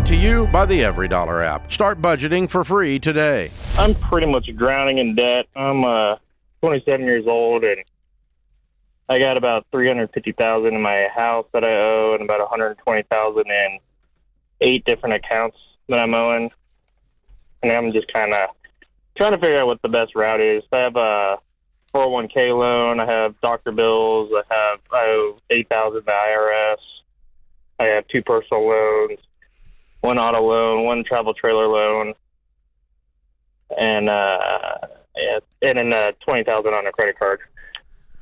Brought to you by the Every Dollar app. Start budgeting for free today. I'm pretty much drowning in debt. I'm 27 years old, and I got about $350,000 in my house that I owe, and about $120,000 in 8 different accounts that I'm owing. And I'm just kind of trying to figure out what the best route is. I have a 401k loan. I have doctor bills. I owe $8,000 to the IRS. I have 2 personal loans, 1 auto loan, 1 travel trailer loan, and then $20,000 on a credit card.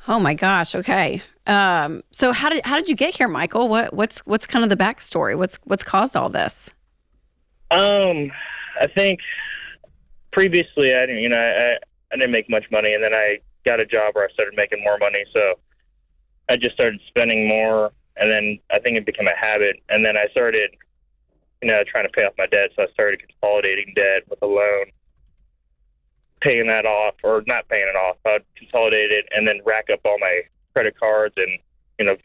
Oh my gosh. Okay. So how did you get here, Michael? What's kind of the backstory? What's caused all this? I think previously I didn't make much money, and then I got a job where I started making more money. So I just started spending more, and then I think it became a habit. And then I started, trying to pay off my debt. So I started consolidating debt with a loan, paying that off, or not paying it off. I'd consolidate it and then rack up all my credit cards and,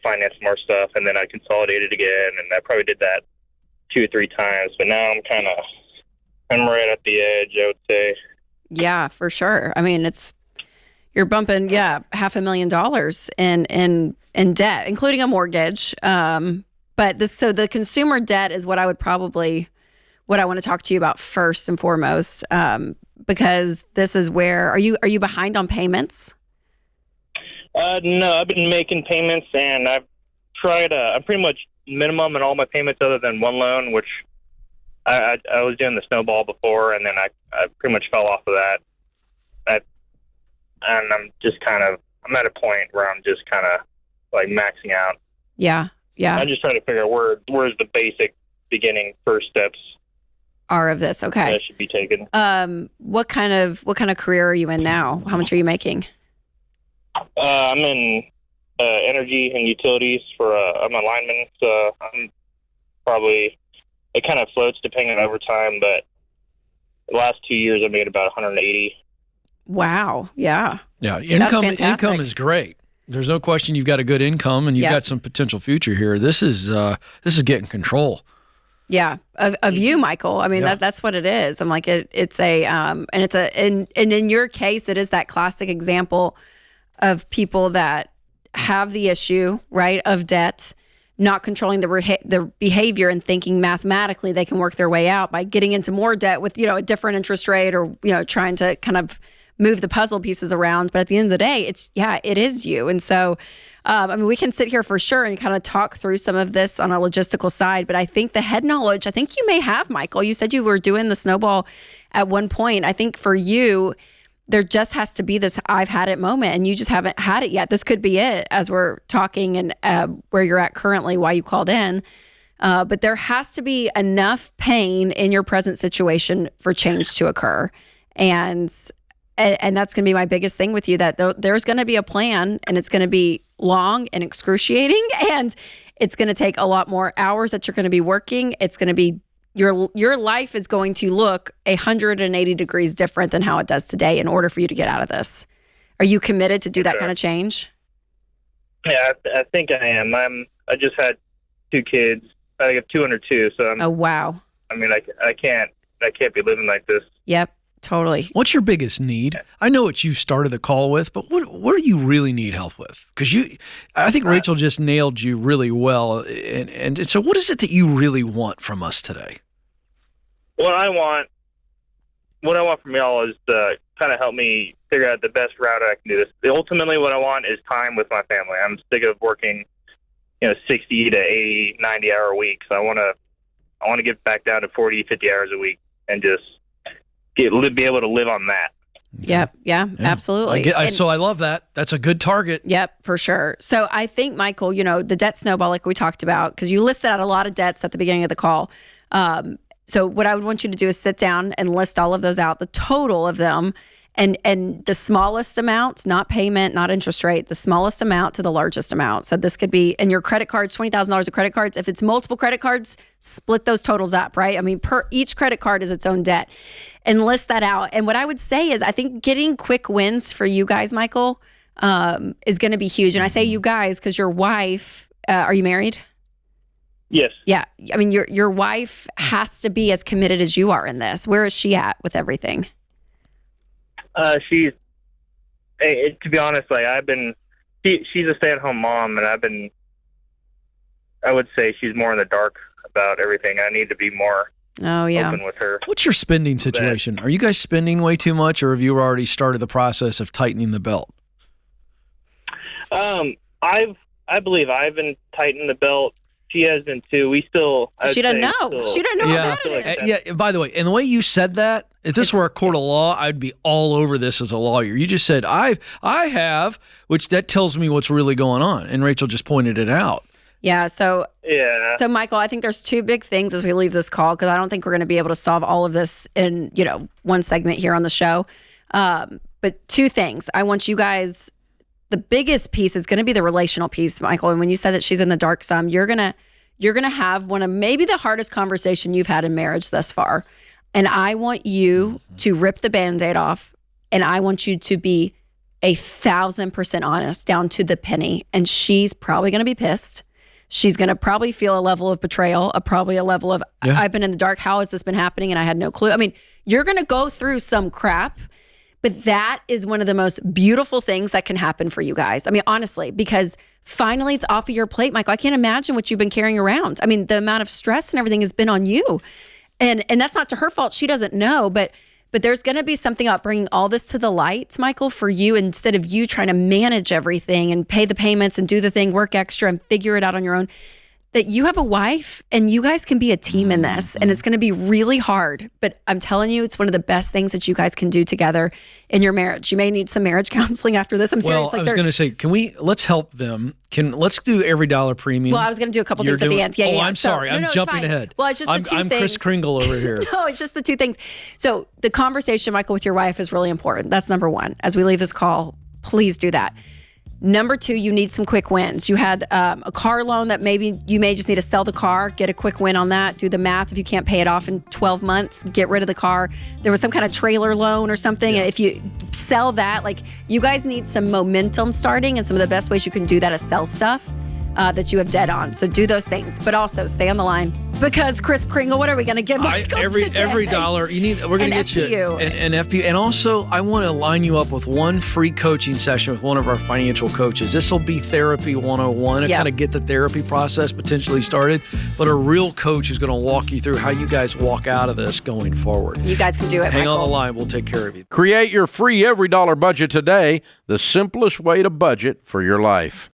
finance more stuff. And then I consolidated again. And I probably did that 2 or 3 times. But now I'm right at the edge, I would say. Yeah, for sure. I mean, you're bumping, $500,000 in debt, including a mortgage. But the consumer debt is what I want to talk to you about first and foremost, because this is where, are you behind on payments? No, I've been making payments, and I've tried, I'm pretty much minimum in all my payments other than 1 loan, which I was doing the snowball before, and then I pretty much fell off of that. And I'm at a point where I'm just kind of like maxing out. Yeah. Yeah. I'm just trying to figure out where's the basic beginning first steps are of this. Okay. That should be taken. What kind of career are you in now? How much are you making? I'm in energy and utilities I'm a lineman. So I'm probably, it kind of floats depending on overtime, but the last 2 years I made about 180. Wow. Yeah. Yeah. Income is great. There's no question you've got a good income and you've got some potential future here. This is getting control. Yeah. Of you, Michael. I mean, that's what it is. I'm like, and in your case, it is that classic example of people that have the issue, right, of debt, not controlling the behavior and thinking mathematically they can work their way out by getting into more debt with, a different interest rate or, trying to kind of move the puzzle pieces around. But at the end of the day, it is you. And so, we can sit here for sure and kind of talk through some of this on a logistical side, but I think the head knowledge, I think you may have, Michael. You said you were doing the snowball at one point. I think for you, there just has to be this I've had it moment, and you just haven't had it yet. This could be it as we're talking and where you're at currently, why you called in. But there has to be enough pain in your present situation for change to occur. And that's going to be my biggest thing with you, that there's going to be a plan, and it's going to be long and excruciating, and it's going to take a lot more hours that you're going to be working. It's going to be your life is going to look 180 degrees different than how it does today in order for you to get out of this. Are you committed to do that kind of change? Yeah, I think I am. I just had 2 kids. I have 2 under 2, so oh wow. I mean, I can't be living like this. Yep. Totally. What's your biggest need? I know what you started the call with, but what do you really need help with? Because I think Rachel just nailed you really well. And so what is it that you really want from us today? What I want from y'all is to kind of help me figure out the best route I can do this. Ultimately, what I want is time with my family. I'm sick of working, 60 to 80, 90-hour weeks. I want to get back down to 40, 50 hours a week and just be able to live on that. Yep. Yeah, absolutely. So I love that. That's a good target. Yep, for sure. So I think, Michael, the debt snowball, like we talked about, because you listed out a lot of debts at the beginning of the call. So what I would want you to do is sit down and list all of those out, the total of them, and the smallest amount, not payment, not interest rate, the smallest amount to the largest amount. So this could be, and your credit cards, $20,000 of credit cards. If it's multiple credit cards, split those totals up, right? I mean, each credit card is its own debt, and list that out. And what I would say is, I think getting quick wins for you guys, Michael, is going to be huge. And I say you guys because your wife, are you married? Yes. Yeah. I mean, your wife has to be as committed as you are in this. Where is she at with everything? She's, to be honest, like she's a stay-at-home mom, and I would say she's more in the dark about everything. I need to be more open with her. What's your spending situation? Are you guys spending way too much, or have you already started the process of tightening the belt? I believe I've been tightening the belt. She has been too. We still. She doesn't know. She doesn't know about it. Yeah. By the way, and the way you said that, if this were a court of law, I'd be all over this as a lawyer. You just said I have, which that tells me what's really going on, and Rachel just pointed it out. Yeah. So Michael, I think there's two big things as we leave this call, because I don't think we're going to be able to solve all of this in one segment here on the show. But two things. I want you guys. The biggest piece is going to be the relational piece, Michael. And when you said that she's in the dark some, you're gonna have one of maybe the hardest conversation you've had in marriage thus far. And I want you to rip the Band-Aid off, and I want you to be 1,000% honest down to the penny. And she's probably going to be pissed. She's going to probably feel a level of betrayal, probably a level of, I've been in the dark. How has this been happening? And I had no clue. I mean, you're going to go through some crap. But that is one of the most beautiful things that can happen for you guys. I mean, honestly, because finally it's off of your plate, Michael. I can't imagine what you've been carrying around. I mean, the amount of stress and everything has been on you. And that's not to her fault. She doesn't know. But there's going to be something about bringing all this to the light, Michael, for you, instead of you trying to manage everything and pay the payments and do the thing, work extra and figure it out on your own. That you have a wife and you guys can be a team in this, and it's going to be really hard, but I'm telling you, it's one of the best things that you guys can do together in your marriage. You may need some marriage counseling after this. I'm serious. Well, I was going to say, let's help them. Let's do every dollar premium. Well, I was going to do a couple things at the end. Yeah, I'm sorry. I'm jumping ahead. Well, it's just the two things. I'm Chris Kringle over here. No, it's just the two things. So the conversation, Michael, with your wife is really important. That's number one. As we leave this call, please do that. Number two, you need some quick wins. You had a car loan that maybe you may just need to sell the car, get a quick win on that, do the math. If you can't pay it off in 12 months, get rid of the car. There was some kind of trailer loan or something. Yeah. If you sell that, like, you guys need some momentum starting, and some of the best ways you can do that is sell stuff that you have debt on. So do those things, but also stay on the line, because Chris Kringle, what are we going to give Michael every dollar you need? We're going to get you an FPU. And also, I want to line you up with one free coaching session with one of our financial coaches. This will be therapy 101 to kind of get the therapy process potentially started. But a real coach is going to walk you through how you guys walk out of this going forward. You guys can do it. Hang Michael. on the line. We'll take care of you. Create your free every dollar budget today, the simplest way to budget for your life.